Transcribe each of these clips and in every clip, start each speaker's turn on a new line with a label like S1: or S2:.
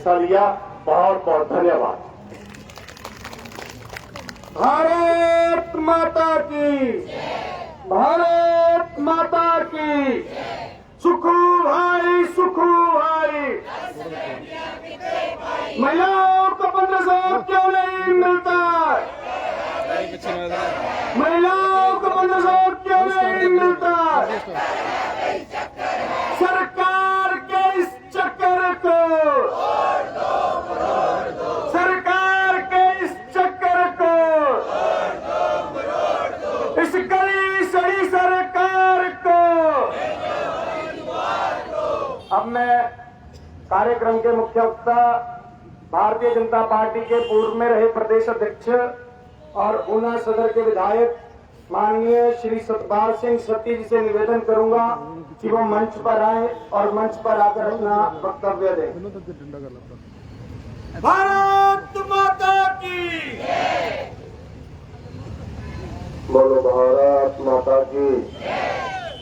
S1: हिस्सा लिया। बहुत बहुत धन्यवाद। भारत माता की, भारत माता की। सुखू भाई, सुखू भाई। महिलाओं को 1500 क्यों नहीं मिलता? महिलाओं को 1500 क्यों नहीं मिलता? सरकार के इस चक्कर को, सरकार के इस चक्कर को, इस गली सड़ी सरकार को। अब मैं कार्यक्रम के मुख्य वक्ता भारतीय जनता पार्टी के पूर्व में रहे प्रदेश अध्यक्ष और ऊना सदर के विधायक माननीय श्री सतपाल सिंह सत्ती जी से निवेदन करूंगा कि वो मंच पर आए और मंच पर आकर अपना वक्तव्य दें। भारत माता की, बोलो भारत माता की,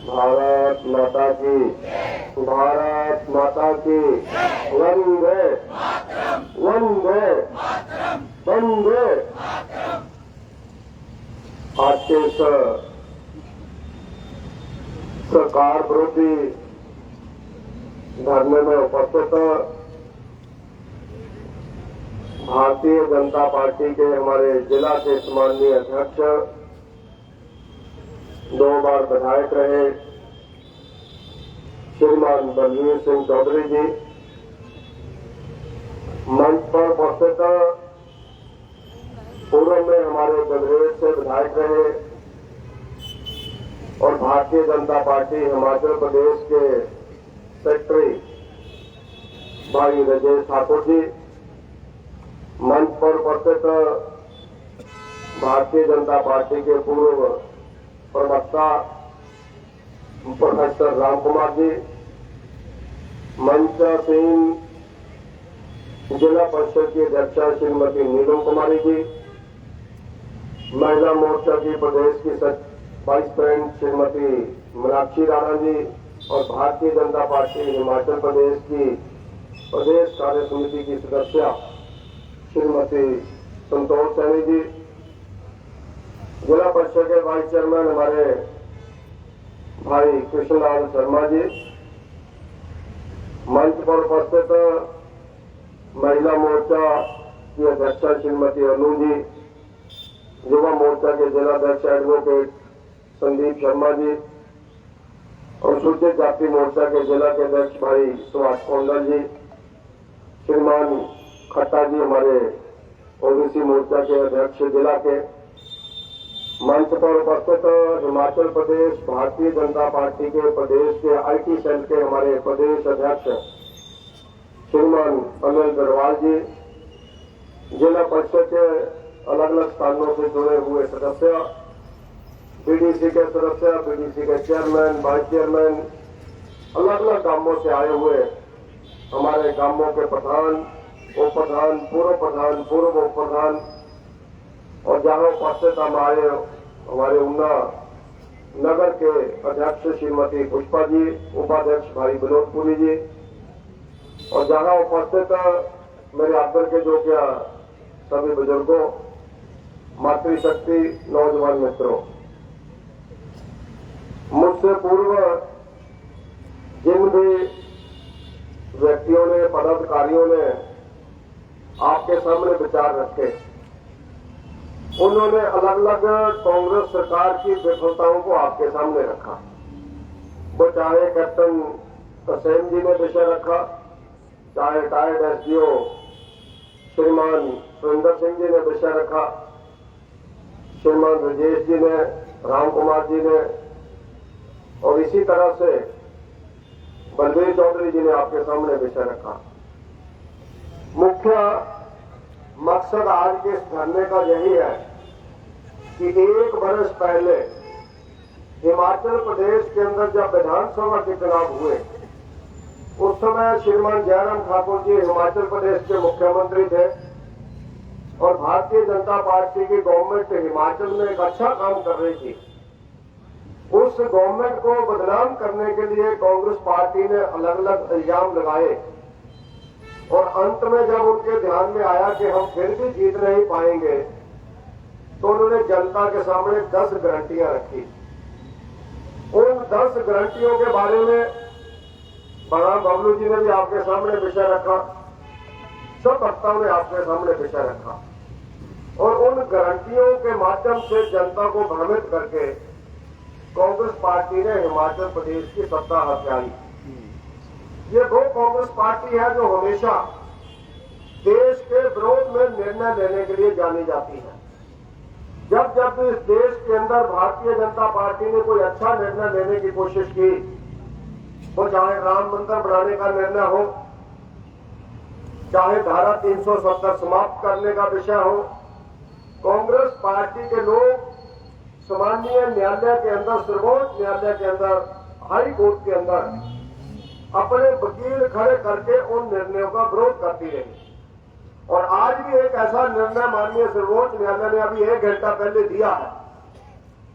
S1: भारत माता की, भारत माता की। वंदे वंदे वंदे। आज के इस सरकार विरोधी धरने में उपस्थित भारतीय जनता पार्टी के हमारे जिला के सम्माननीय अध्यक्ष, 2 बार विधायक रहे श्रीमान बलवीर सिंह चौधरी जी, मंच पर उपस्थित पूर्व में हमारे गंदरेज से विधायक रहे और भारतीय जनता पार्टी हिमाचल प्रदेश के सेक्रेटरी भाई राजेश ठाकुर जी, मंच पर उपस्थित भारतीय जनता पार्टी के पूर्व प्रवक्ता प्रोफेसर राम कुमार जी, मंच 3 जिला परिषद की अध्यक्षा श्रीमती नीलम कुमारी जी, महिला मोर्चा की प्रदेश की वाइस प्रेसिडेंट श्रीमती मीनाक्षी राणा जी और भारतीय जनता पार्टी हिमाचल प्रदेश की प्रदेश कार्य समिति की सदस्य श्रीमती संतोष सैनी जी, जिला परिषद के वाइस चेयरमैन हमारे भाई कृष्णलाल शर्मा जी, मंच पर उपस्थित महिला मोर्चा की अध्यक्षा श्रीमती अनु जी, युवा मोर्चा के जिला अध्यक्ष एडवोकेट संदीप शर्मा जी, अनुसूचित जाति मोर्चा के जिला के अध्यक्ष भाई सुभाष कौंडल जी, श्रीमान खट्टा जी हमारे ओबीसी मोर्चा के अध्यक्ष जिला के, मंच पर उपस्थित हिमाचल प्रदेश भारतीय जनता पार्टी के प्रदेश के आईटी सेल के हमारे प्रदेश अध्यक्ष श्रीमान अनिल गढ़वाल जी, जिला परिषद के अलग अलग स्थानों से जुड़े हुए सदस्य, बीडीसी के सदस्य, बीडीसी के चेयरमैन, वाइस चेयरमैन, अलग अलग गांवों से आए हुए हमारे गांवों के प्रधान, उप प्रधान, पूर्व उप प्रधान और जहां उपस्थित हम आए हमारे ऊना नगर के अध्यक्ष श्रीमती पुष्पा जी, उपाध्यक्ष भाई विनोदपुरी जी और जहां उपस्थित मेरे आदर के जो क्या सभी बुजुर्गों, मातृशक्ति, नौजवान मित्रों, मुझसे पूर्व जिन भी व्यक्तियों ने, पदाधिकारियों ने आपके सामने विचार रखे, उन्होंने अलग अलग कांग्रेस सरकार की विफलताओं को आपके सामने रखा। वो चाहे कैप्टन तसेम जी ने विषय रखा, चाहे रिटायर्ड एसडीओ श्रीमान सुरेंद्र सिंह जी ने विषय रखा, श्रीमान राजेश जी ने, राम कुमार जी ने और इसी तरह से बलवीर चौधरी जी ने आपके सामने विषय रखा। मुख्य मकसद आज के इस धरने का यही है कि 1 वर्ष पहले हिमाचल प्रदेश के अंदर जब विधानसभा के चुनाव हुए, उस समय श्रीमान जयराम ठाकुर जी हिमाचल प्रदेश के मुख्यमंत्री थे और भारतीय जनता पार्टी की गवर्नमेंट हिमाचल में एक अच्छा काम कर रही थी। उस गवर्नमेंट को बदनाम करने के लिए कांग्रेस पार्टी ने अलग अलग इल्जाम लगाए और अंत में जब उनके ध्यान में आया कि हम फिर भी जीत नहीं पाएंगे, तो उन्होंने जनता के सामने 10 गारंटियां रखी। उन 10 गारंटियों के बारे में बड़ा बबलू जी ने भी आपके सामने विषय रखा, सब वक्ताओं ने आपके सामने विषय रखा, और उन गारंटियों के माध्यम से जनता को भ्रमित करके कांग्रेस पार्टी ने हिमाचल प्रदेश की सत्ता हथियाई। ये वो कांग्रेस पार्टी है जो हमेशा देश के विरोध में निर्णय लेने के लिए जानी जाती है। जब जब इस देश के अंदर भारतीय जनता पार्टी ने कोई अच्छा निर्णय लेने की कोशिश की, तो चाहे राम मंदिर बनाने का निर्णय हो, चाहे धारा 370 समाप्त करने का विषय हो, कांग्रेस पार्टी के लोग सामान्य न्यायालय के अंदर, सर्वोच्च न्यायालय के अंदर, हाई कोर्ट के अंदर अपने वकील खड़े करके उन निर्णयों का विरोध करती रही। और आज भी एक ऐसा निर्णय माननीय सर्वोच्च न्यायालय ने अभी 1 घंटा पहले दिया है,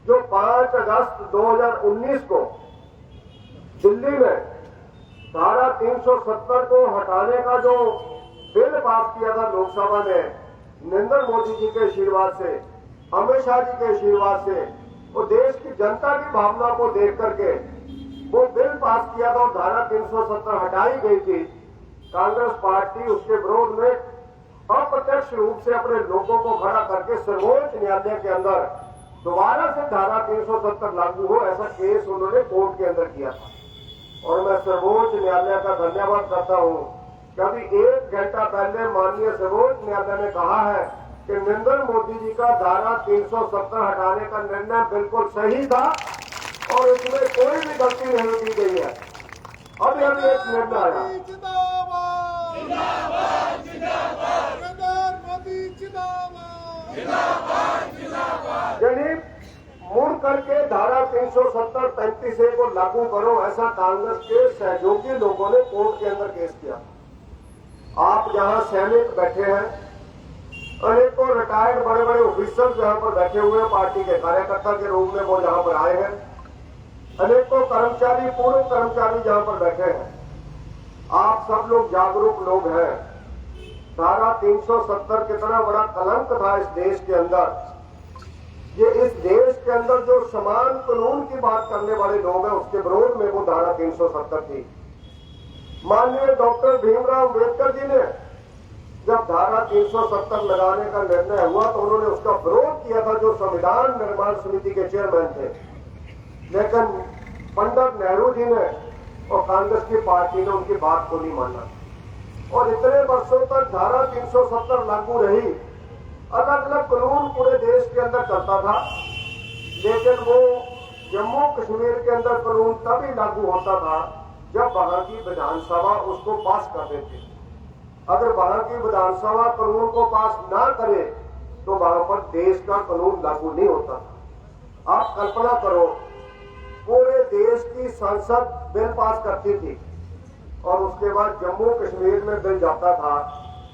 S1: जो 5 अगस्त 2019 को दिल्ली में धारा 370 को हटाने का जो बिल पास किया था लोकसभा ने, नरेंद्र मोदी जी के आशीर्वाद से, अमित शाह जी के आशीर्वाद से, वो देश की जनता की भावना को देख करके वो बिल पास किया था और धारा 370 हटाई गई थी। कांग्रेस पार्टी उसके विरोध में अप्रत्यक्ष रूप से अपने लोगों को खड़ा करके सर्वोच्च न्यायालय के अंदर दोबारा से धारा 370 लागू हो, ऐसा केस उन्होंने कोर्ट के अंदर किया था। और मैं सर्वोच्च न्यायालय का धन्यवाद करता हूं कि अभी 1 घंटा पहले माननीय सर्वोच्च न्यायालय ने कहा है कि नरेंद्र मोदी जी का धारा 370 हटाने का निर्णय बिल्कुल सही था और उसमें कोई भी गलती नहीं की गई है। अभी एक निर्णय आया, यानी मुड़ करके धारा 370 35A को लागू करो, ऐसा कांग्रेस के सहयोगी लोगों ने कोर्ट के अंदर केस किया। आप जहां सैनिक बैठे हैं, अनेकों रिटायर्ड बड़े बड़े ऑफिसर्स जहां पर बैठे हुए हैं, पार्टी के कार्यकर्ता के रूप में वो जहां पर आए हैं, अनेकों कर्मचारी, पूर्व कर्मचारी जहां पर बैठे हैं, आप सब लोग जागरूक लोग हैं। धारा 370 कितना बड़ा कलंक था इस देश के अंदर। ये इस देश के अंदर जो समान कानून की बात करने वाले लोग हैं, उसके विरोध में वो धारा 370 थी। माननीय डॉक्टर भीमराव अम्बेडकर जी ने जब धारा 370 लगाने का निर्णय हुआ तो उन्होंने उसका विरोध किया था, जो संविधान निर्माण समिति के चेयरमैन थे। लेकिन पंडित नेहरू जी ने और कांग्रेस की पार्टी ने उनकी बात को नहीं माना और इतने वर्षों तक धारा 370 लागू रही। अलग अलग कानून पूरे देश के अंदर चलता था, लेकिन वो जम्मू कश्मीर के अंदर कानून तभी लागू होता था जब वहां की विधानसभा उसको पास कर देती। अगर वहां की विधानसभा कानून को पास ना करे तो वहां पर देश का कानून लागू नहीं होता। आप कल्पना करो, पूरे देश की संसद बिल पास करती थी और उसके बाद जम्मू कश्मीर में बिल जाता था।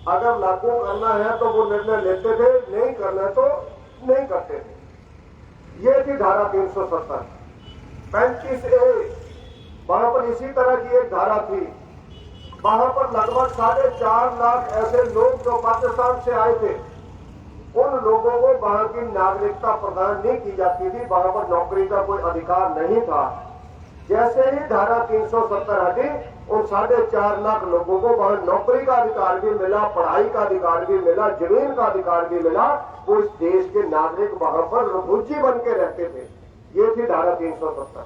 S1: अगर लागू करना है तो वो निर्णय लेते थे, नहीं करना है तो नहीं करते थे। ये थी धारा 370। 35A वहां पर इसी तरह की एक धारा थी। वहां पर लगभग 4.5 लाख ऐसे लोग जो पाकिस्तान से आए थे, उन लोगों को वहां की नागरिकता प्रदान नहीं की जाती थी, वहां पर नौकरी का कोई अधिकार नहीं था। जैसे ही धारा 370 हटी, उन 4.5 लाख लोगों को वहां नौकरी का अधिकार भी मिला, पढ़ाई का अधिकार भी मिला, जमीन का अधिकार भी मिला। वो इस देश के नागरिक वहां पर रुचि बन के रहते थे। ये थी धारा 370।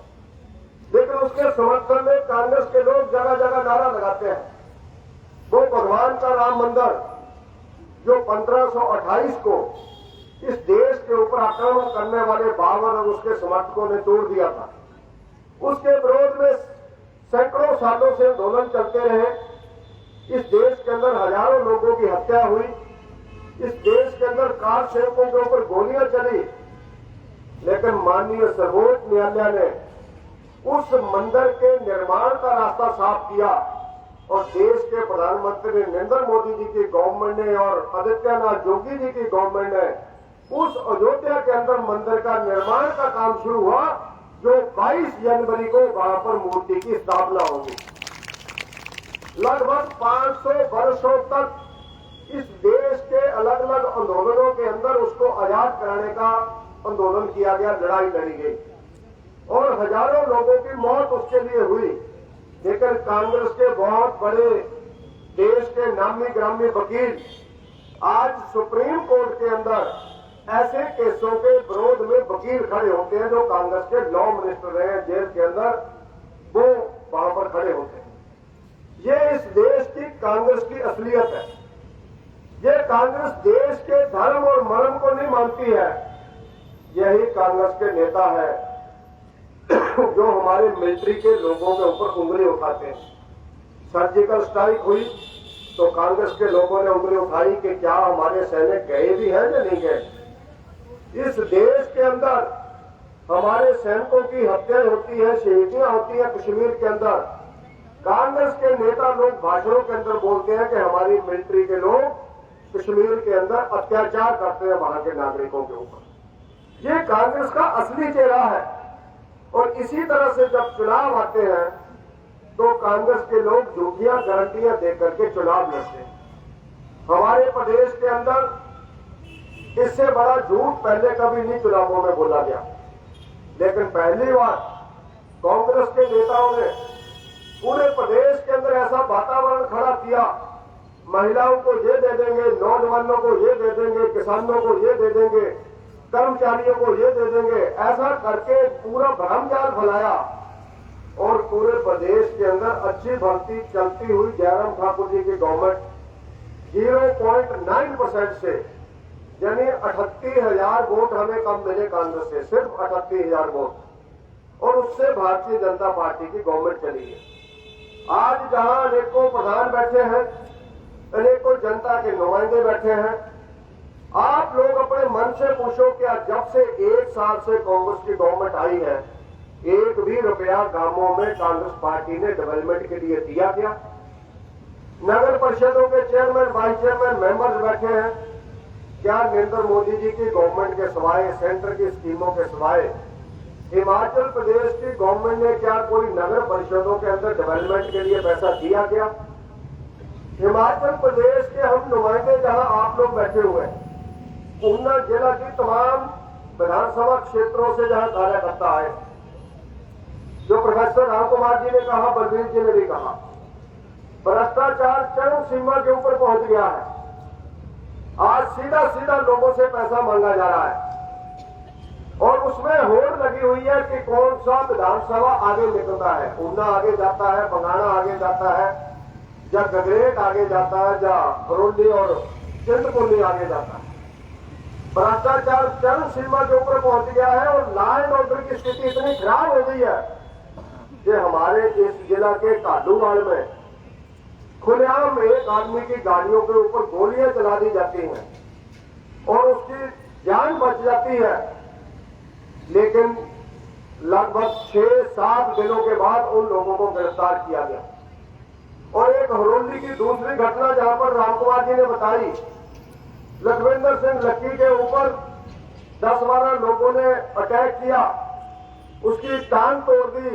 S1: लेकिन उसके समर्थन में कांग्रेस के लोग जगह जगह नारा लगाते हैं। वो भगवान का राम मंदिर जो 1528 को इस देश के ऊपर आक्रमण करने वाले बाबर और उसके समर्थकों ने तोड़ दिया था, उसके विरोध में सैकड़ों सालों से आंदोलन चलते रहे। इस देश के अंदर हजारों लोगों की हत्या हुई। इस देश के अंदर कार सेवकों के ऊपर गोलियां चली। लेकिन माननीय सर्वोच्च न्यायालय ने उस मंदिर के निर्माण का रास्ता साफ किया और देश के प्रधानमंत्री नरेंद्र मोदी जी की गवर्नमेंट ने और आदित्यनाथ योगी जी की गवर्नमेंट ने उस अयोध्या के अंदर मंदिर का निर्माण का काम शुरू हुआ, जो 22 जनवरी को वहां पर मूर्ति की स्थापना होगी। लगभग 500 वर्षों तक इस देश के अलग अलग आंदोलनों के अंदर उसको आजाद कराने का आंदोलन किया गया, लड़ाई लड़ी गई और हजारों लोगों की मौत उसके लिए हुई। लेकिन कांग्रेस के बहुत बड़े देश के नामी ग्रामी वकील आज सुप्रीम कोर्ट के अंदर ऐसे केसों के विरोध में वकील खड़े होते हैं जो कांग्रेस के लॉ मिनिस्टर रहे हैं जेल के अंदर, वो वहां पर खड़े होते हैं। ये इस देश की कांग्रेस की असलियत है। ये कांग्रेस देश के धर्म और मर्म को नहीं मानती है। यही कांग्रेस के नेता है जो हमारे मिलिट्री के लोगों के ऊपर उंगली उठाते हैं। सर्जिकल स्ट्राइक हुई तो कांग्रेस के लोगों ने उंगली उठाई कि क्या हमारे सैनिक गए भी हैं या नहीं गए। इस देश के अंदर हमारे सैनिकों की हत्या होती है, शहीदियां होती है कश्मीर के अंदर। कांग्रेस के नेता लोग भाषणों के अंदर बोलते हैं कि हमारी मिलिट्री के लोग कश्मीर के अंदर अत्याचार करते हैं वहां के नागरिकों के ऊपर। ये कांग्रेस का असली चेहरा है। और इसी तरह से जब चुनाव आते हैं तो कांग्रेस के लोग झूठियां गारंटियां देकर के चुनाव लड़ते हैं। हमारे प्रदेश के अंदर इससे बड़ा झूठ पहले कभी नहीं चुनावों में बोला गया, लेकिन पहली बार कांग्रेस के नेताओं ने पूरे प्रदेश के अंदर ऐसा वातावरण खड़ा किया, महिलाओं को ये दे देंगे, नौजवानों को ये दे देंगे, किसानों को ये दे देंगे, कर्मचारियों को ये दे देंगे, ऐसा करके पूरा भ्रमजाल फैलाया। और पूरे प्रदेश के अंदर अच्छी भर्ती चलती हुई जयराम ठाकुर जी की गवर्नमेंट 0.9% से, यानी 38,000 वोट हमें कम मिले कांग्रेस से, सिर्फ 38,000 वोट, और उससे भारतीय जनता पार्टी की गवर्नमेंट चली है। आज जहां अनेकों प्रधान बैठे हैं, अनेकों जनता के नुमाइंदे बैठे हैं, आप लोग अपने मन से पूछो क्या जब से 1 साल से कांग्रेस की गवर्नमेंट आई है एक भी रुपया गांवों में कांग्रेस पार्टी ने डेवलपमेंट के लिए दिया क्या? नगर परिषदों के चेयरमैन, वाइस चेयरमैन, मेंबर्स बैठे हैं, क्या नरेंद्र मोदी जी की गवर्नमेंट के सिवाय, सेंटर की स्कीमों के सिवाय हिमाचल प्रदेश की गवर्नमेंट ने क्या कोई नगर परिषदों के अंदर डेवलपमेंट के लिए पैसा दिया क्या? हिमाचल प्रदेश के हम नुमाइंदे जहां आप लोग बैठे हुए हैं, ऊना जिला की तमाम विधानसभा क्षेत्रों से जहां कार्यकर्ता आए, जो प्रोफेसर राम कुमार जी ने कहा, बलवीर जी ने भी कहा, भ्रष्टाचार चरम सीमा के ऊपर पहुंच गया है। आज सीधा सीधा लोगों से पैसा मांगा जा रहा है और उसमें होड़ लगी हुई है कि कौन सा विधानसभा आगे निकलता है। ऊना आगे जाता है, बंगाणा आगे जाता है, या गगरेट आगे जाता है, या बरौली और चिंतपूर्णी आगे जाता है। भ्रष्टाचार चरम सीमा के ऊपर पहुंच गया है और लॉ एंड ऑर्डर की स्थिति इतनी खराब हो गई है कि हमारे इस जिला के कालूवाड़ में खुलेआम एक आदमी की गाड़ियों के ऊपर गोलियां चला दी जाती हैं और उसकी जान बच जाती है, लेकिन लगभग 6-7 दिनों के बाद उन लोगों को गिरफ्तार किया गया। और एक हरोली की दूसरी घटना जहां पर रामकुमार जी ने बताई, लखविंदर सिंह लक्की के ऊपर 10-12 लोगों ने अटैक किया, उसकी टांग तोड़ दी,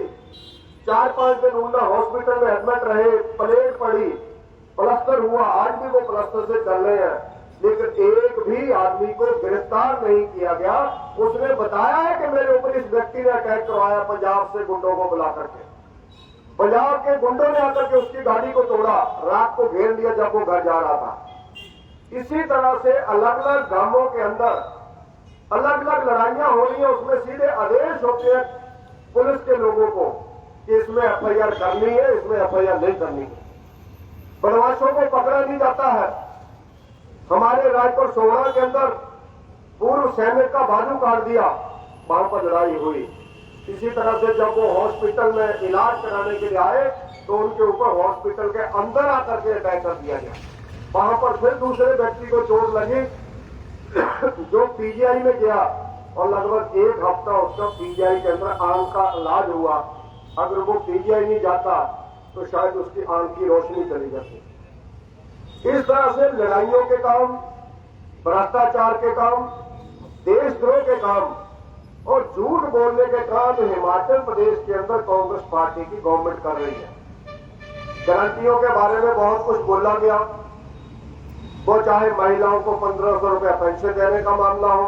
S1: 4-5 दिन ऊना हॉस्पिटल में एडमिट रहे, प्लेट पड़ी, प्लास्टर हुआ, आज भी वो प्लास्टर से चल रहे हैं, लेकिन एक भी आदमी को गिरफ्तार नहीं किया गया। उसने बताया है कि मेरे ऊपर इस व्यक्ति ने अटैक करवाया, पंजाब से गुंडों को बुला करके, पंजाब के गुंडों ने आकर के उसकी गाड़ी को तोड़ा, रात को घेर लिया जब वो घर जा रहा था। इसी तरह से अलग अलग गांवों के अंदर अलग अलग लड़ाइयां हो रही हैं, उसमें सीधे आदेश होते हैं पुलिस के लोगों को कि इसमें एफआईआर करनी है, इसमें एफआईआर नहीं करनी है। बदमाशों को पकड़ा नहीं जाता है। हमारे रायपुर सोहरा के अंदर पूर्व सैनिक का बाजू काट दिया, वहां पर लड़ाई हुई। इसी तरह से जब वो हॉस्पिटल में इलाज कराने के लिए आए तो उनके ऊपर हॉस्पिटल के अंदर आकर के अटैक कर दिया गया। वहां पर फिर दूसरे व्यक्ति को चोट लगी जो पीजीआई में गया और लगभग 1 हफ्ता उसका पीजीआई के अंदर आंख का इलाज हुआ। अगर वो पीजीआई नहीं जाता तो शायद उसकी आंख की रोशनी चली जाती। इस तरह से लड़ाइयों के काम, भ्रष्टाचार के काम, देशद्रोह के काम और झूठ बोलने के काम हिमाचल प्रदेश के अंदर कांग्रेस पार्टी की गवर्नमेंट कर रही है। गारंटियों के बारे में बहुत कुछ बोला गया, वो चाहे महिलाओं को 1500 रुपया पेंशन देने का मामला हो,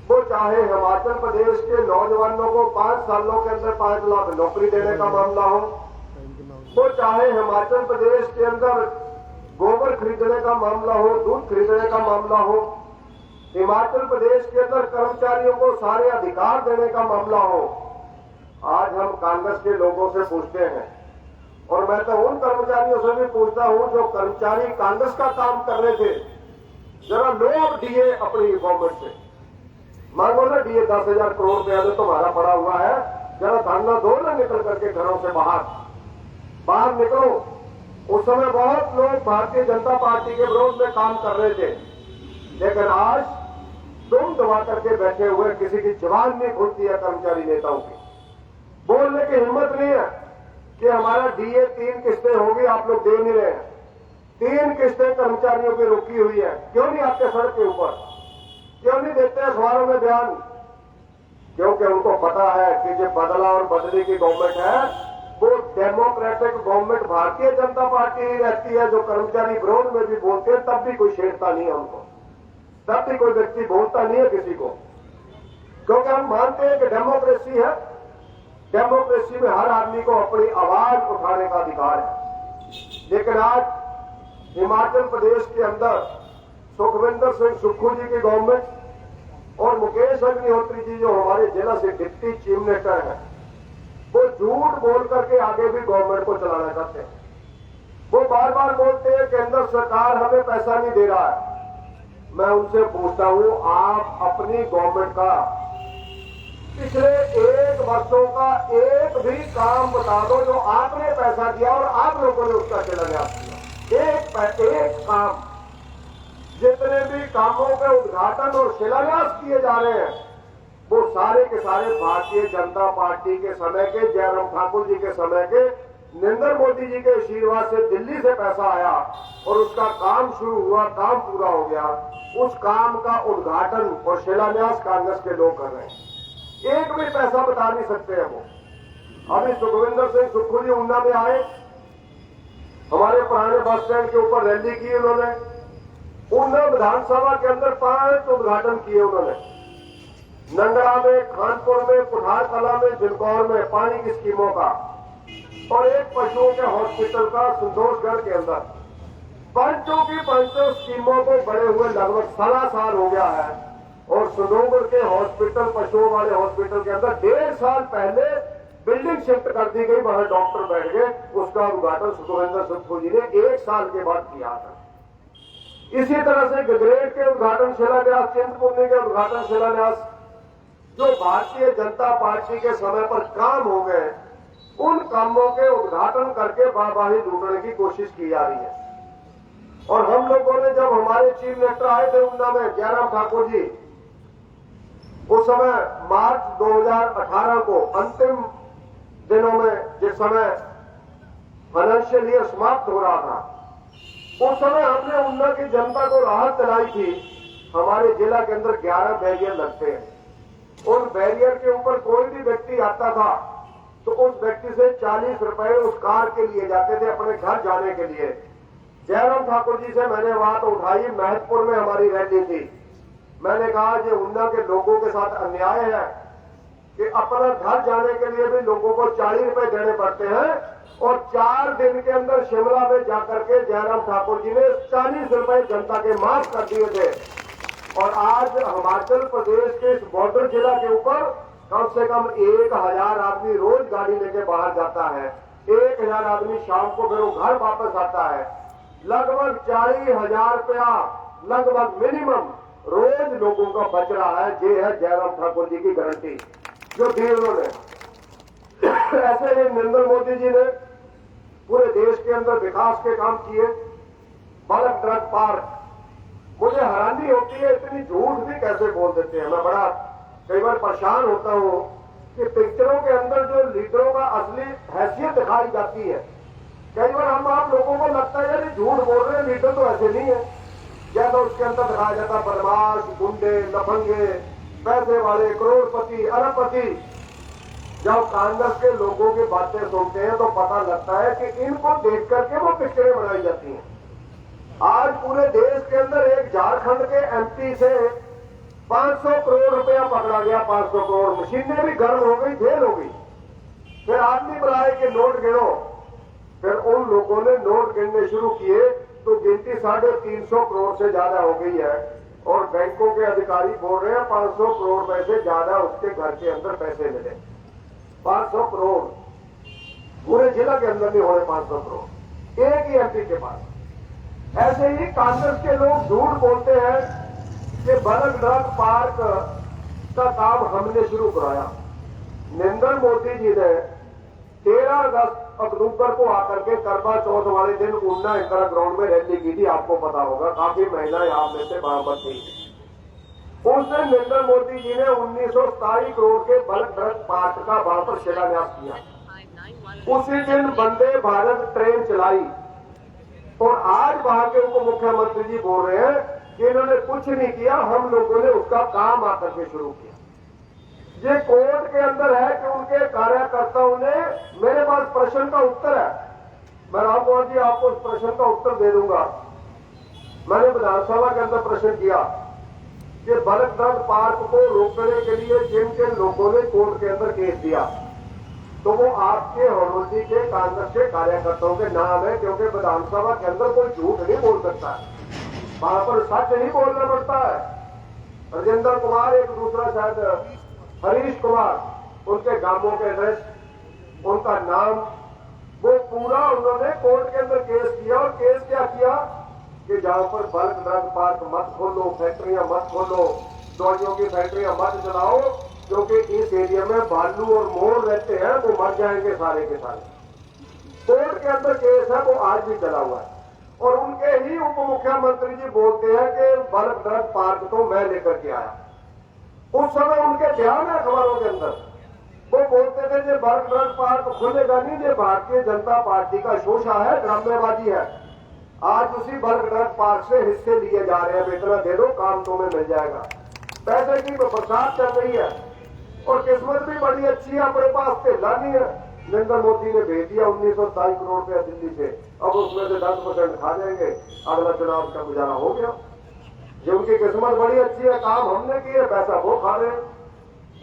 S1: वो चाहे हिमाचल प्रदेश के नौजवानों को 5 सालों के अंदर 5 लाख नौकरी देने का मामला हो, वो चाहे हिमाचल प्रदेश के अंदर गोबर खरीदने का मामला हो, दूध खरीदने का मामला हो, हिमाचल प्रदेश के अंदर कर्मचारियों को सारे अधिकार देने का मामला हो। आज हम कांग्रेस के लोगों से पूछते हैं, और मैं तो उन कर्मचारियों से भी पूछता हूं जो कर्मचारी कांग्रेस का काम कर रहे थे, जरा लो अब डीए अपनी गवर्नमेंट से मांगो ना, डीए 10,000 करोड़ रुपया जो तुम्हारा पड़ा हुआ है, जरा धरना दो ना, निकल करके घरों से बाहर निकलो। उस समय बहुत लोग भारतीय जनता पार्टी के विरोध में काम कर रहे थे, लेकिन आज तुम दबा करके बैठे हुए, किसी की जबान नहीं खुलती है कर्मचारी नेताओं की, बोलने की हिम्मत नहीं है कि हमारा डीए 3 किस्तें होगी, आप लोग दे नहीं रहे हैं। 3 किस्तें कर्मचारियों की रुकी हुई है, क्यों नहीं आते सड़क के ऊपर, क्यों नहीं देते अखबारों में बयान? क्योंकि उनको पता है कि जो बदला और बदली की गवर्नमेंट है वो democratic government Bharatiya Janata party ही रहती है, जो कर्मचारी विरोध में भी बोलते हैं तब भी कोई छेड़ता नहीं है उनको, तब भी कोई व्यक्ति बोलता नहीं है किसी को, क्योंकि हम मानते हैं कि डेमोक्रेसी है, डेमोक्रेसी में हर आदमी को अपनी आवाज उठाने का अधिकार है। लेकिन आज हिमाचल प्रदेश के अंदर सुखविंदर सिंह सुक्खू जी की गवर्नमेंट और मुकेश अग्निहोत्री जी जो हमारे जिला से डिप्टी चीफ मिनिस्टर हैं, वो झूठ बोल करके आगे भी गवर्नमेंट को चलाना चाहते हैं। वो बार बार बोलते हैं केंद्र सरकार हमें पैसा नहीं दे रहा है। मैं उनसे पूछता हूं, आप अपनी गवर्नमेंट का पिछले 1 वर्षों का एक भी काम बता दो जो आपने पैसा दिया और आप लोगों ने उसका शिलान्यास किया। एक काम, जितने भी कामों के उद्घाटन और शिलान्यास किए जा रहे हैं वो सारे के सारे भारतीय जनता पार्टी के समय के, जयराम ठाकुर जी के समय के, नरेंद्र मोदी जी के आशीर्वाद से दिल्ली से पैसा आया और उसका काम शुरू हुआ, काम पूरा हो गया। उस काम का उद्घाटन और शिलान्यास कांग्रेस के लोग कर रहे हैं। एक भी पैसा बता नहीं सकते हैं वो। अभी सुखविंदर सिंह सुक्खू जी ऊना में आए, हमारे पुराने बस स्टैंड के ऊपर रैली की उन्होंने, ऊना विधानसभा के अंदर 5 उद्घाटन किए उन्होंने, नंगड़ा में, खानपुर में, कुठार कला में, जिलकौर में पानी की स्कीमों का, और एक पशुओं के हॉस्पिटल का संतोषगढ़ के अंदर। पंचों स्कीमों को बड़े हुए लगभग 16 साल हो गया है, और संतोषगढ़ के हॉस्पिटल, पशुओं वाले हॉस्पिटल के अंदर 1.5 साल पहले बिल्डिंग शिफ्ट कर दी गई, वहां डॉक्टर बैठ गए, उसका उद्घाटन सुखविंदर सुक्खू जी ने 1 साल के बाद किया था। इसी तरह से गगरेट के उद्घाटन शिलान्यास, चिंतपूर्णी के उद्घाटन शिलान्यास, जो भारतीय जनता पार्टी के समय पर काम हो गए, उन कामों के उद्घाटन करके वाहवाही लूटने की कोशिश की जा रही है। और हम लोगों ने, जब हमारे चीफ मिनिस्टर आए थे ऊना में, जयराम ठाकुर जी, उस समय मार्च 2018 को अंतिम दिनों में, जिस समय फाइनेंशियल ईयर समाप्त हो रहा था, उस समय हमने ऊना की जनता को राहत दिलाई थी। हमारे जिला के अंदर 11 बैरियर लगते हैं, उन बैरियर के ऊपर कोई भी व्यक्ति आता था तो उस व्यक्ति से 40 रुपए उस कार के लिए जाते थे अपने घर जाने के लिए। जयराम ठाकुर जी से मैंने बात उठाई, महतपुर में हमारी रैली थी, मैंने कहा कि ऊना के लोगों के साथ अन्याय है कि अपना घर जाने के लिए भी लोगों को 40 रुपए देने पड़ते हैं, और 4 दिन के अंदर शिमला में जाकर के जयराम ठाकुर जी ने 40 रुपए जनता के माफ कर दिए थे। और आज हिमाचल प्रदेश के इस बॉर्डर जिला के ऊपर कम से कम 1000 आदमी रोज गाड़ी लेके बाहर जाता है, 1000 आदमी शाम को फिर वो घर वापस आता है। लगभग 40,000 रुपया लगभग मिनिमम रोज लोगों का बच रहा है। ये है जयराम ठाकुर जी की गारंटी जो दी उन्होंने। ऐसे ही नरेंद्र मोदी जी ने पूरे देश के अंदर विकास के काम किए। बालक ड्रग पार्क, मुझे हैरानी होती है इतनी झूठ भी कैसे बोल देते हैं। मैं बड़ा कई बार परेशान होता हूं कि पिक्चरों के अंदर जो लीडरों का असली हैसियत दिखाई जाती है, कई बार हम आप लोगों को लगता है यार झूठ बोल रहे हैं, लीडर तो ऐसे नहीं है। जैसा उसके अंदर दिखाया जाता बदमाश, गुंडे, लफंगे, पैसे वाले, करोड़पति, अरबपति, जब कांग्रेस के लोगों की बातें सुनते हैं तो पता लगता है कि इनको देख करके वो पिक्चरें बनाई जाती हैं। आज पूरे देश के अंदर एक झारखंड के एमपी से 500 करोड़ रुपया पकड़ा गया। 500 करोड़ मशीनें भी गर्म हो गई, जेल हो गई। फिर आदमी बुलाए कि नोट गिनो। फिर उन लोगों ने नोट गिनने शुरू किए तो गिनती 350 करोड़ से ज्यादा हो गई है। और बैंकों के अधिकारी बोल रहे हैं 500 करोड़ रुपए से ज्यादा उसके घर के अंदर पैसे मिले। 500 करोड़ पूरे जिला के अंदर नहीं होने 500 करोड़ एक ही एमपी के पास। ऐसे ही कांग्रेस के लोग झूठ बोलते हैं कि बलक ड्रग पार्क का काम हमने शुरू कराया। नरेंद्र मोदी जी ने 13 अक्टूबर को आकर के करवा चौथ वाले दिन ऊना इंदिरा ग्राउंड में रैली की थी। आपको पता होगा, काफी महिलाएं आप में से बराबर थी। उस दिन नरेंद्र मोदी जी ने 1927 करोड़ के बल्क ड्रग पार्क का वहां पर शिलान्यास किया। उसी दिन वंदे भारत ट्रेन चलाई। और आज वहां के उप मुख्यमंत्री जी बोल रहे हैं कि इन्होंने कुछ नहीं किया, हम लोगों ने उसका काम आकर के शुरू किया। ये कोर्ट के अंदर है कि उनके कार्यकर्ताओं ने, मेरे पास प्रश्न का उत्तर है, मैं राम कुमार जी आपको उस प्रश्न का उत्तर दे दूंगा। मैंने विधानसभा के अंदर प्रश्न किया कि बल्क ड्रग पार्क को रोकने के लिए जिन जिन लोगों ने कोर्ट के अंदर केस दिया तो वो आपके हरदोई के कांग्रेस के कार्यकर्ताओं के नाम है, क्योंकि विधानसभा के अंदर कोई झूठ नहीं बोल सकता है, वहां पर सच नहीं बोलना पड़ता है। राजेंद्र कुमार, एक दूसरा शायद हरीश कुमार, उनके गांवों के एड्रेस, उनका नाम, वो पूरा उन्होंने कोर्ट के अंदर केस किया। और केस क्या किया कि जहां पर बल्क ड्रग पार्क मत खोलो, फैक्ट्रियां मत खोलो, दवाइयों की फैक्ट्रियां मत चलाओ, क्योंकि इस एरिया में भालू और मोर रहते हैं, वो मर जाएंगे सारे के सारे। कोर्ट के अंदर केस है, वो आज भी चला हुआ है। और उनके ही उप मुख्यमंत्री जी बोलते हैं कि बल्क ड्रग पार्क तो मैं लेकर के आया। उस समय उनके ध्यान है अखबारों के अंदर, वो बोलते थे कि बल्क ड्रग पार्क खुलेगा नहीं, ये भारतीय जनता पार्टी का शोषा है, ड्रामेबाजी है। आज उसी बल्क ड्रग पार्क से हिस्से लिए जा रहे हैं, इतना दे दो काम तुम्हें मिल जाएगा। पैसे की तो बरसात चल रही है और किस्मत भी बड़ी अच्छी है, अपने पास तेला नहीं है। नरेंद्र मोदी ने भेज दिया 1927 करोड़ रुपया दिल्ली से, अब उसमें से 10% खा जाएंगे, अगला चुनाव का गुजारा हो गया। जिनकी किस्मत बड़ी अच्छी है, काम हमने किए, पैसा वो खा रहे हैं।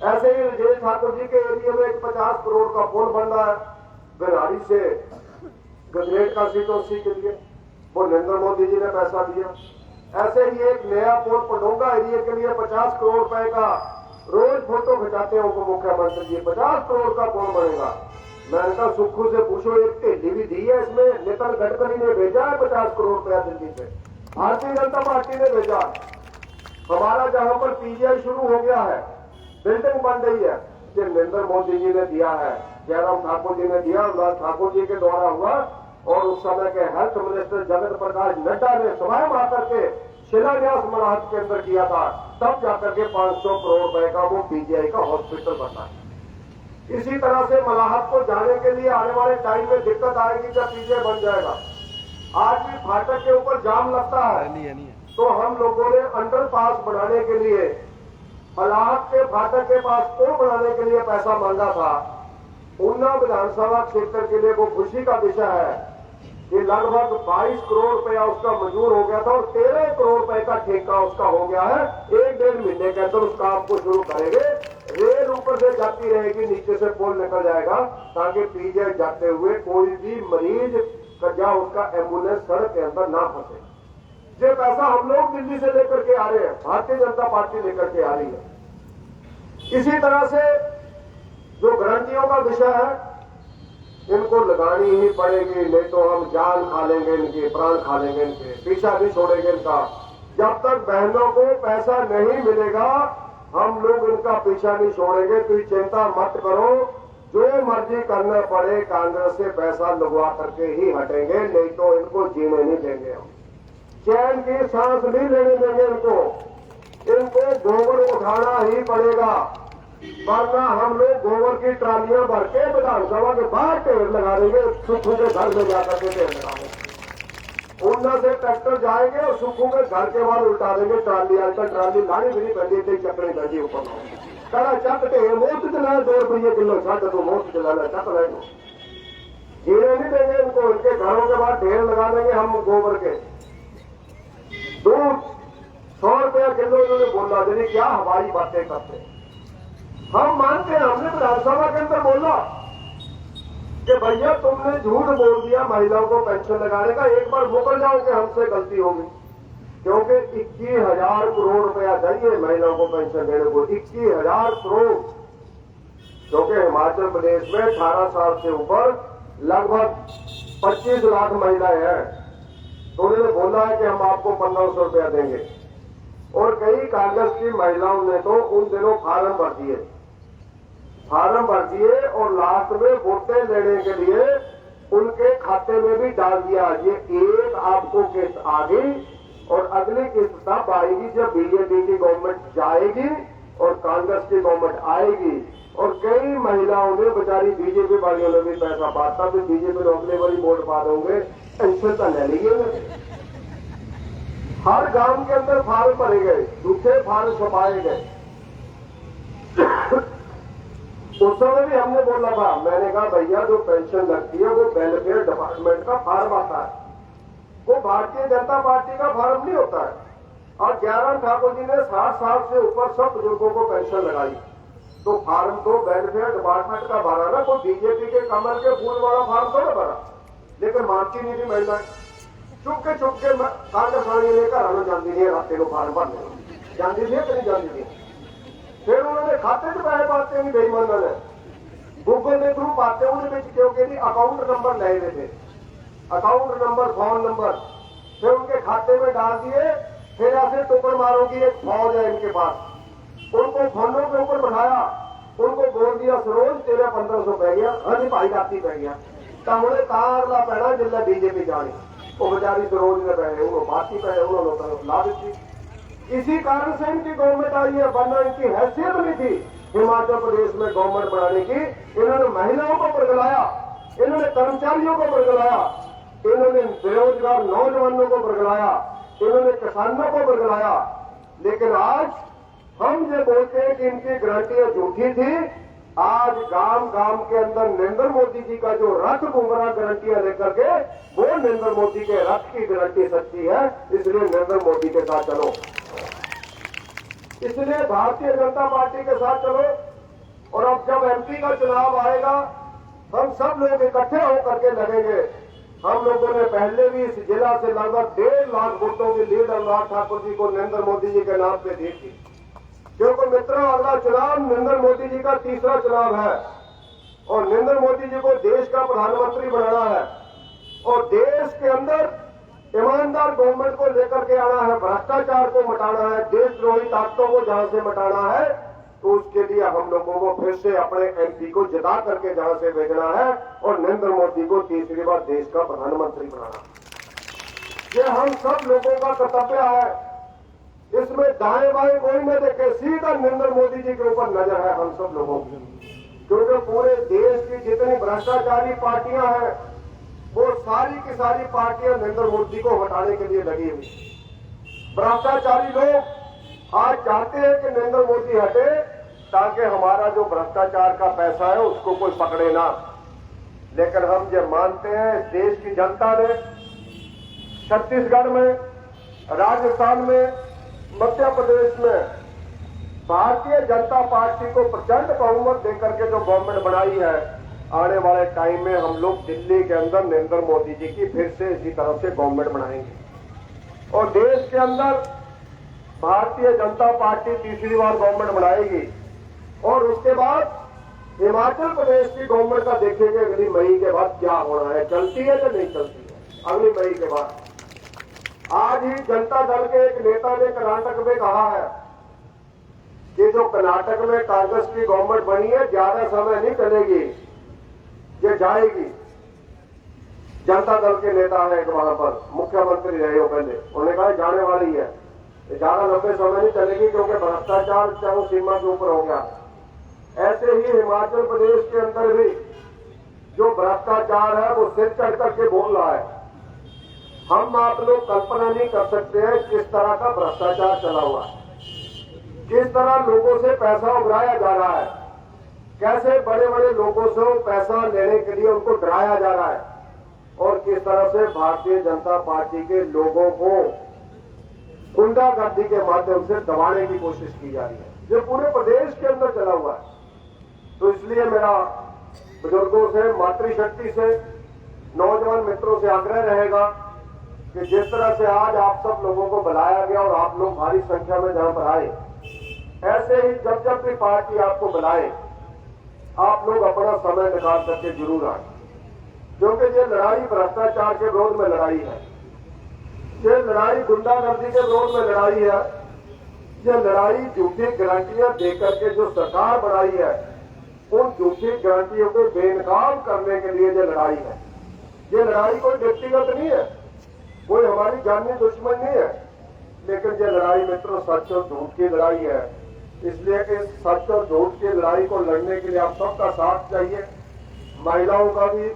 S1: ऐसे ही विजय ठाकुर जी के एरिया में एक 50 करोड़ का पुल बन रहा है बेराड़ी से गजरेट का सीटों के लिए, वो नरेंद्र मोदी जी ने पैसा दिया। ऐसे ही एक नया पुल पडोंगा एरिया के लिए 50 करोड़ रुपए का, रोज फोटो खिंचाते हैं उप मुख्यमंत्री जी, 50 करोड़ का पुल बनेगा। मैंने कहा सुखू से पूछो, एक ढेली भी दी है इसमें, नितिन गडकरी ने भेजा है 50 करोड़ रुपया दिल्ली से, भारतीय जनता पार्टी ने भेजा। हमारा जहां पर पीजीआई शुरू हो गया है, बिल्डिंग बन रही है, ये नरेंद्र मोदी जी ने दिया है, जयराम ठाकुर जी ने दिया, अनुराग ठाकुर जी के द्वारा हुआ। और उस समय के हेल्थ मिनिस्टर जगत प्रकाश नड्डा ने स्वयं आकर के शिलान्यास मलाहत के अंदर किया था, तब जाकर के 500 करोड़ रुपए का वो पीजीआई का हॉस्पिटल बना। इसी तरह से मलाहत को जाने के लिए आने वाले टाइम में दिक्कत आएगी जब पीजीआई बन जाएगा। आज भी फाटक के ऊपर जाम लगता है, तो हम लोगों ने अंडरपास बनाने के लिए, मलाहत के फाटक के पास पुल बनाने के लिए पैसा मांगा था। ऊना विधानसभा क्षेत्र के लिए वो खुशी का विषय है कि लगभग 22 करोड़ रुपया उसका मंजूर हो गया था और 13 करोड़ रुपए का ठेका उसका हो गया है। 1-1.5 महीने के अंदर उस काम को शुरू करेंगे। रेल ऊपर से जाती रहेगी, नीचे से पुल निकल जाएगा, ताकि पीजीआई जाते हुए कोई भी मरीज या उसका एम्बुलेंस सड़क के अंदर ना फंसे। ये पैसा हम लोग दिल्ली से लेकर के आ रहे हैं, भारतीय जनता पार्टी लेकर के आ रही है। इसी तरह से जो गारंटियों का विषय है, इनको लगानी ही पड़ेगी, नहीं तो हम जान खा लेंगे इनके, प्राण खा लेंगे इनके, पीछा नहीं छोड़ेंगे इनका। जब तक बहनों को पैसा नहीं मिलेगा, हम लोग इनका पीछा नहीं छोड़ेंगे। तो चिंता मत करो, जो मर्जी करना पड़े, कांग्रेस से पैसा लगवा करके ही हटेंगे, नहीं तो इनको जीने नहीं देंगे। हम चैन की सांस नहीं लेने देंगे इनको गोबर उठाना ही पड़ेगा, वरना हम लोग गोबर की ट्रालियां भर के विधानसभा के बाहर ढेर लगा देंगे। सुखू के घर में जाकर के ढेर लगाएंगे, ऊना से ट्रैक्टर जाएंगे और सुखू के घर के बाहर उल्टा देंगे ट्राली। आजकल ट्राली लानी भी नहीं पहली, चक्री गंजी ऊपर कड़ा चक ढे मुफ्त चला 2 रुपये किलो छठ तो मुफ्त चलाना चक लेंगे, जीने नहीं देंगे इनको, इनके घरों के बाद ढेर लगा देंगे हम गोबर के। दूध 100 रुपया किलो इन्होंने बोला, यदि क्या हवाई बातें करते। हम मानते हैं, हमने विधानसभा के अंदर बोला कि भैया तुमने झूठ बोल दिया महिलाओं को पेंशन लगाने का, एक बार मुकर जाओ कि हमसे गलती होगी, क्योंकि 21,000 करोड़ रुपया चाहिए महिलाओं को पेंशन देने को, 21,000 करोड़। क्योंकि हिमाचल प्रदेश में 18 साल से ऊपर लगभग 25 लाख महिलाएं हैं, तो उन्होंने बोला है कि हम आपको 1500 रुपया देंगे। और कई कांग्रेस की महिलाओं ने तो उन दिनों फार्म भर दिए और लास्ट में वोटें लेने के लिए उनके खाते में भी डाल दिया। ये एक आपको किस्त आ गई और अगली किस्त तब आएगी जब बीजेपी की गवर्नमेंट जाएगी और कांग्रेस की गवर्नमेंट आएगी। और कई महिलाओं ने बेचारी बीजेपी वालियों ने भी पैसा बांटा, फिर बीजेपी ने अगले वाली वोट पा दोगे, पेंशन तो ले लीजिए। हर गांव के अंदर फार्म भरे गए, झूठे फार्म छपाए गए। उस समय भी हमने बोला था, मैंने कहा भैया जो पेंशन लगती है वो वेलफेयर डिपार्टमेंट का फार्म आता है, वो भारतीय जनता पार्टी का फार्म नहीं होता है। और 11 ठाकुर जी ने 60 साल से ऊपर सब बुजुर्गों को पेंशन लगाई, तो फार्म तो वेलफेयर डिपार्टमेंट का भरा ना, कोई बीजेपी के कमल के फूल वाला फार्म तो ना भरा। लेकिन मानती नहीं थी महिलाएं, चुपके कांग्रेस वाले लेकर हमें जानती नहीं रास्ते को फार्म भरने जानती थी कि नहीं जानती थी। फिर उन्होंने खाते से पैसे पाते नहीं, बेईमाना ने गूगल के थ्रू पाते उन्हें क्योंकि अकाउंट नंबर ले रहे थे, अकाउंट नंबर फोन नंबर फिर उनके खाते में डाल दिए। फिर ऐसे टोकन मारो की एक फौज है इनके पास, उनको फोनों के ऊपर बैठाया, उनको बोल दिया सरोज तेरा 1500 पै गया, हाँ जी भाई राती पै गया, उन्हें कारला पैना जिला बीजेपी जानी, वो बेचारी सरोज ने पैसे उन्होंने बाती पैसे उन्होंने ला दी। इसी कारण से इनकी गवर्नमेंट आई है, वरना इनकी हैसियत नहीं थी हिमाचल प्रदेश में गवर्नमेंट बनाने की। इन्होंने महिलाओं को बरगलाया, इन्होंने कर्मचारियों को बरगलाया, इन्होंने बेरोजगार नौजवानों को बरगलाया, इन्होंने किसानों को बरगलाया। लेकिन आज हम ये बोलते हैं कि इनकी गारंटियां झूठी थी। आज गांव गांव के अंदर नरेंद्र मोदी जी का जो रथ घूम रहा गारंटियां लेकर के, वो नरेंद्र मोदी के रथ की गारंटी सच्ची है, इसलिए नरेंद्र मोदी के साथ चलो, इसलिए भारतीय जनता पार्टी के साथ चलो। और अब जब एमपी का चुनाव आएगा, हम सब लोग इकट्ठे होकर के लगेंगे। हम लोगों ने पहले भी इस जिला से लगभग 1.5 लाख वोटों की लीड अनुराग ठाकुर जी को नरेंद्र मोदी जी के नाम पे दी थी, क्योंकि मित्रों अगला चुनाव नरेंद्र मोदी जी का तीसरा चुनाव है और नरेंद्र मोदी जी को देश का प्रधानमंत्री बनाना है और देश के अंदर ईमानदार गवर्नमेंट को लेकर के आना है, भ्रष्टाचार को मिटाना है, देशद्रोही ताकतों को जहां से मिटाना है, तो उसके लिए हम लोगों को फिर से अपने एमपी को जिता करके जहां से भेजना है और नरेंद्र मोदी को तीसरी बार देश का प्रधानमंत्री बनाना। ये हम सब लोगों का कर्तव्य है। इसमें दाएं बाएं कोई न देखे, सीधा नरेंद्र मोदी जी के ऊपर नजर है हम सब लोगों की, क्योंकि पूरे देश की जितनी भ्रष्टाचारी पार्टियां हैं वो सारी की सारी पार्टियां नरेंद्र मोदी को हटाने के लिए लगी हुई। भ्रष्टाचारी लोग आज चाहते हैं कि नरेंद्र मोदी हटे ताकि हमारा जो भ्रष्टाचार का पैसा है उसको कोई पकड़े ना। लेकिन हम ये मानते हैं देश की जनता ने छत्तीसगढ़ में, राजस्थान में, मध्य प्रदेश में भारतीय जनता पार्टी को प्रचंड बहुमत देकर के जो गवर्नमेंट बनाई है, आने वाले टाइम में हम लोग दिल्ली के अंदर नरेंद्र मोदी जी की फिर से इसी तरह से गवर्नमेंट बनाएंगे और देश के अंदर भारतीय जनता पार्टी तीसरी बार गवर्नमेंट बनाएगी। और उसके बाद हिमाचल प्रदेश की गवर्नमेंट का देखेंगे अगली मई के बाद क्या होना है, चलती है या नहीं चलती है अगली मई के बाद। आज ही जनता दल के एक नेता ने कर्नाटक में कहा है कि जो कर्नाटक में कांग्रेस की गवर्नमेंट बनी है ज्यादा समय नहीं चलेगी, ये जाएगी। जनता दल के नेता है एक वहां पर, मुख्यमंत्री रहे हो पहले, उन्होंने कहा जाने वाली है, ज्यादा लंबे समय नहीं चलेगी क्योंकि भ्रष्टाचार चाहे सीमा के ऊपर हो गया। ऐसे ही हिमाचल प्रदेश के अंदर भी जो भ्रष्टाचार है वो सिर चढ़ करके बोल रहा है। हम आप लोग कल्पना नहीं कर सकते हैं किस तरह का भ्रष्टाचार चला हुआ है, किस तरह लोगों से पैसा उगराया जा रहा है, कैसे बड़े बड़े लोगों से पैसा लेने के लिए उनको डराया जा रहा है और किस तरह से भारतीय जनता पार्टी के लोगों को गुंडागर्दी के माध्यम से दबाने की कोशिश की जा रही है। ये पूरे प्रदेश के अंदर चला हुआ है। तो इसलिए मेरा बुजुर्गों से, मातृशक्ति से, नौजवान मित्रों से आग्रह रहेगा कि जिस तरह से आज आप सब लोगों को बुलाया गया और आप लोग भारी संख्या में जहां पर आए, ऐसे ही जब जब भी पार्टी आपको बुलाए आप लोग अपना समय निकाल करके जरूर आए, क्योंकि ये लड़ाई भ्रष्टाचार के विरोध में लड़ाई है, ये लड़ाई गुंडागर्दी के विरोध में लड़ाई है, ये लड़ाई झूठी गारंटियां देकर के जो सरकार बनाई है उन झूठी गारंटियों को बेनकाम करने के लिए ये लड़ाई है। ये लड़ाई कोई व्यक्तिगत नहीं है, कोई हमारी जानी दुश्मन नहीं है, लेकिन ये लड़ाई मित्रों सच और झूठ की लड़ाई है। इसलिए कि सच और झूठ की लड़ाई को लड़ने के लिए आप सबका साथ चाहिए, महिलाओं का भी